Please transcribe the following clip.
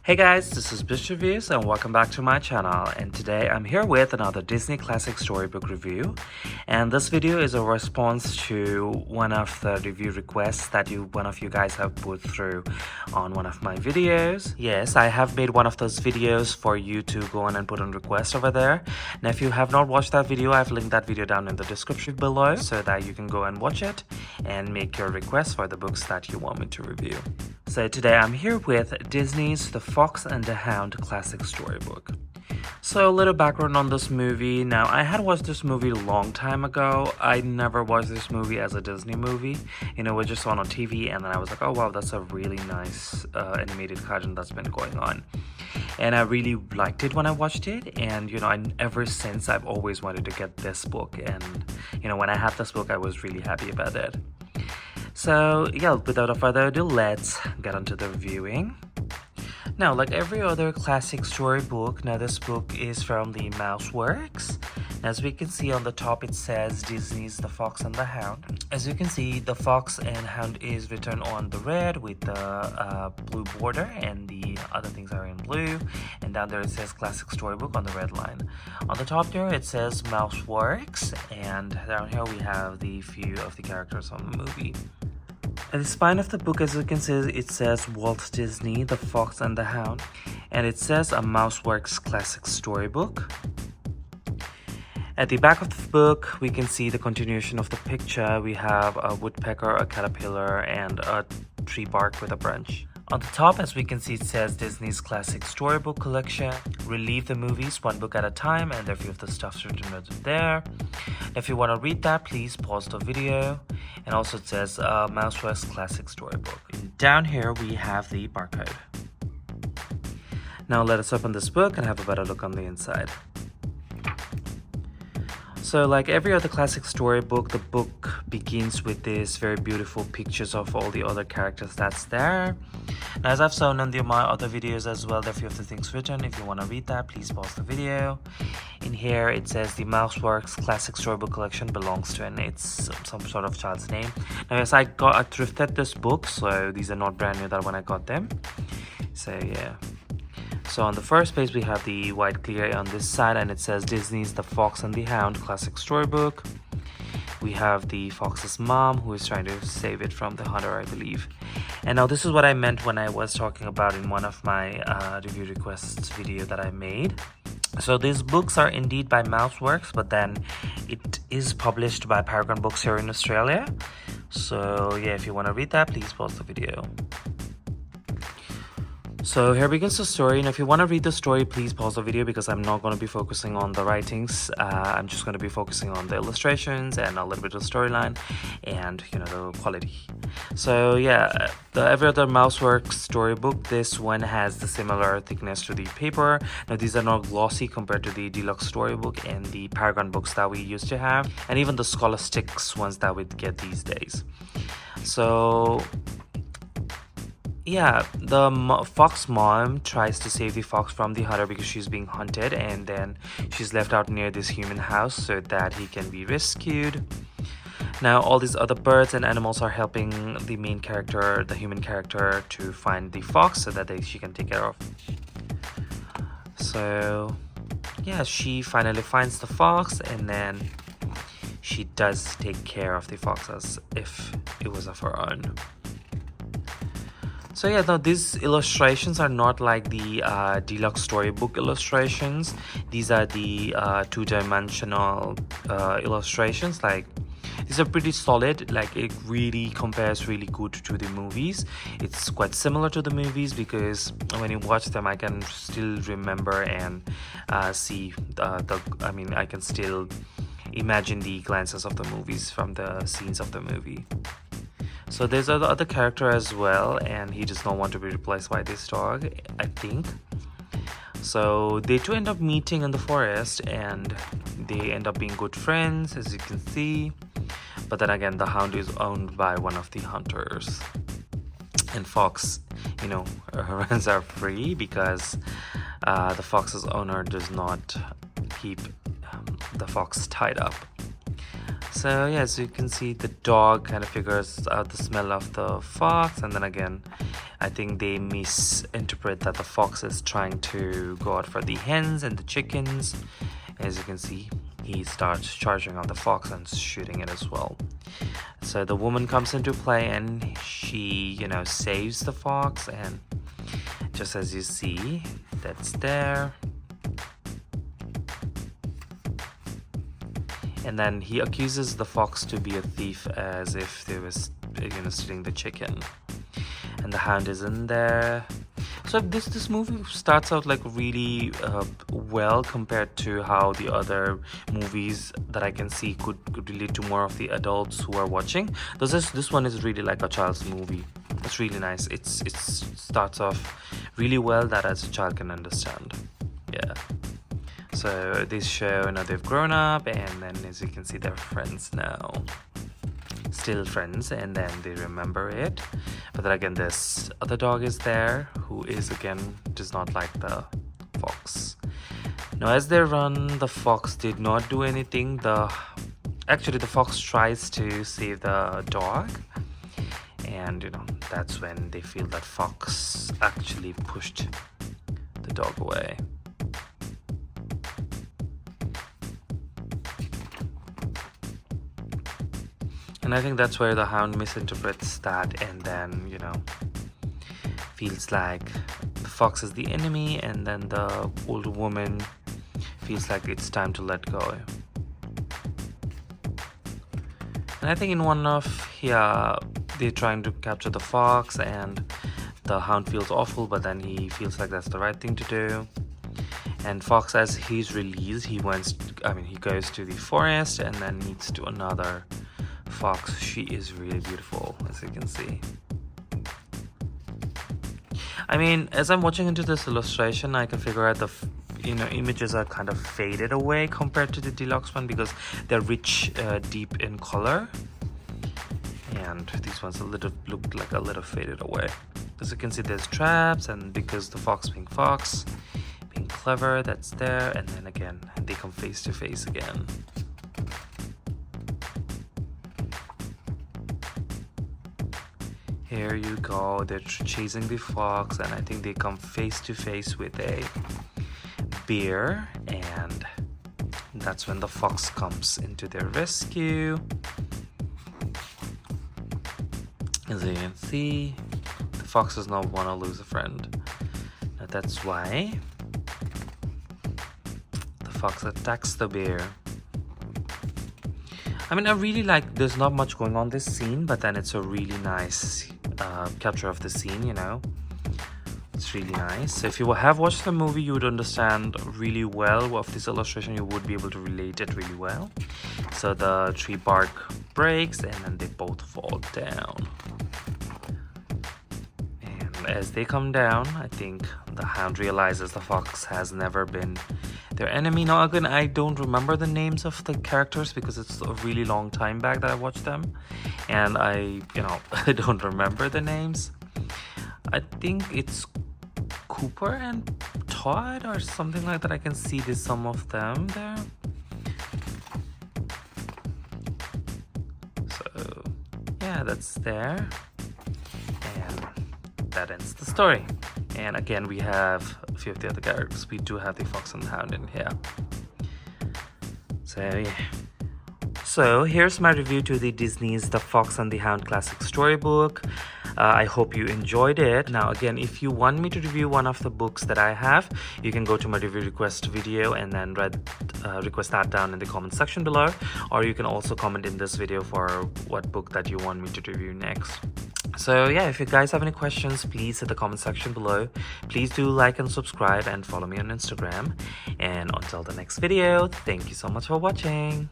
Hey guys, this is Bish Reviews and welcome back to my channel, and today I'm here with another Disney classic storybook review, and this video is a response to one of the review requests that one of you guys have put through on one of my videos. Yes, I have made one of those videos for you to go on and put in requests over there. Now if you have not watched that video, I've linked that video down in the description below so that you can go and watch it and make your requests for the books that you want me to review. So today I'm here with Disney's The Fox and the Hound classic storybook. So a little background on this movie. Now I had watched this movie a long time ago. I never watched this movie as a Disney movie. You know, we just saw it on TV and then I was like, oh wow, that's a really nice animated cartoon that's been going on. And I really liked it when I watched it, and you know, ever since I've always wanted to get this book, and you know, when I had this book I was really happy about it. So yeah, without further ado, let's get onto the reviewing. Now, like every other classic storybook, now this book is from the Mouseworks. As we can see on the top, it says Disney's The Fox and the Hound. As you can see, the Fox and Hound is written on the red with the blue border, and the other things are in blue. And down there it says Classic Storybook on the red line. On the top there it says Mouseworks, and down here we have the few of the characters from the movie. At the spine of the book, as you can see, it says Walt Disney, The Fox and the Hound, and it says a Mouseworks classic storybook. At the back of the book, we can see the continuation of the picture. We have a woodpecker, a caterpillar, and a tree bark with a branch. On the top, as we can see, it says Disney's Classic Storybook Collection. Relieve the movies one book at a time, and there are a few of the stuff's written right there. If you want to read that, please pause the video. And also it says Mouseworks Classic Storybook. And down here we have the barcode. Now let us open this book and have a better look on the inside. So like every other classic storybook, the book begins with these very beautiful pictures of all the other characters that's there. Now, as I've shown in my other videos as well, there are a few of the things written. If you want to read that, please pause the video. In here it says the Mouseworks Classic Storybook Collection belongs to, and it's some sort of child's name. Now yes, I thrifted this book, so these are not brand new that when I got them. So yeah. So on the first page we have the white clear on this side, and it says Disney's The Fox and the Hound Classic Storybook. We have the fox's mom who is trying to save it from the hunter, I believe. And now this is what I meant when I was talking about in one of my review requests video that I made. So these books are indeed by Mouseworks, but then it is published by Paragon Books here in Australia. So yeah, if you want to read that, please pause the video. So here begins the story, and if you want to read the story, please pause the video because I'm not going to be focusing on the writings. I'm just going to be focusing on the illustrations and a little bit of the storyline and, you know, the quality. So yeah, every other Mouseworks storybook, this one has the similar thickness to the paper. Now these are not glossy compared to the deluxe storybook and the Paragon books that we used to have, and even the Scholastics ones that we get these days. So yeah, the fox mom tries to save the fox from the hunter because she's being hunted, and then she's left out near this human house so that he can be rescued. Now all these other birds and animals are helping the main character, the human character, to find the fox so that she can take care of. So yeah, she finally finds the fox, and then she does take care of the fox as if it was of her own. So yeah, now these illustrations are not like the deluxe storybook illustrations. These are the two-dimensional illustrations. Like, these are pretty solid. Like, it really compares really good to the movies. It's quite similar to the movies because when you watch them, I can still remember and see I can still imagine the glances of the movies from the scenes of the movie. So there's the other character as well, and he does not want to be replaced by this dog, I think. So they two end up meeting in the forest, and they end up being good friends, as you can see. But then again, the hound is owned by one of the hunters. And Fox, you know, runs are free because the fox's owner does not keep the fox tied up. So yeah, as you can see, the dog kind of figures out the smell of the fox, and then again, I think they misinterpret that the fox is trying to go out for the hens and the chickens. As you can see, he starts charging on the fox and shooting it as well. So the woman comes into play, and she, saves the fox, and just as you see, that's there. And then he accuses the fox to be a thief, as if they was, stealing the chicken. And the hound is in there. So this movie starts out like really well compared to how the other movies that I can see could relate to more of the adults who are watching. This one is really like a child's movie. It's really nice. It starts off really well that as a child can understand. Yeah. So this show, they've grown up, and then as you can see, they're friends now. Still friends, and then they remember it. But then again, this other dog is there, who is again does not like the fox. Now as they run, the fox did not do anything. Actually the fox tries to save the dog, and that's when they feel that fox actually pushed the dog away. And I think that's where the hound misinterprets that, and then, feels like the fox is the enemy, and then the older woman feels like it's time to let go. And I think in one of, they're trying to capture the fox, and the hound feels awful, but then he feels like that's the right thing to do. And fox, as he's released, he goes to the forest and then meets to another fox. She is really beautiful, as you can see. As I'm watching into this illustration, I can figure out the images are kind of faded away compared to the deluxe one, because they're rich, deep in color, and these ones look like a little faded away. As you can see, there's traps, and because the fox being clever, that's there. And then again, they come face to face again. Here you go, they're chasing the fox, and I think they come face to face with a bear, and that's when the fox comes into their rescue. As you can see, the fox does not want to lose a friend. Now that's why the fox attacks the bear. I really like, there's not much going on this scene, but then it's a really nice capture of the scene, It's really nice. So if you have watched the movie, you would understand really well of this illustration. You would be able to relate it really well. So the tree bark breaks, and then they both fall down. And as they come down, I think the hound realizes the fox has never been their enemy. Now again, I don't remember the names of the characters because it's a really long time back that I watched them, and I don't remember the names. I think it's Cooper and Todd or something like that. I can see there's some of them there. So yeah, that's there, and that ends the story. And again, we have a few of the other characters. We do have the fox and the hound in here. So yeah. So here's my review to the Disney's The Fox and the Hound Classic Storybook. I hope you enjoyed it. Now again, if you want me to review one of the books that I have, you can go to my review request video and then request that down in the comment section below, or you can also comment in this video for what book that you want me to review next. So yeah, if you guys have any questions, please hit the comment section below. Please do like and subscribe and follow me on Instagram. And until the next video, thank you so much for watching.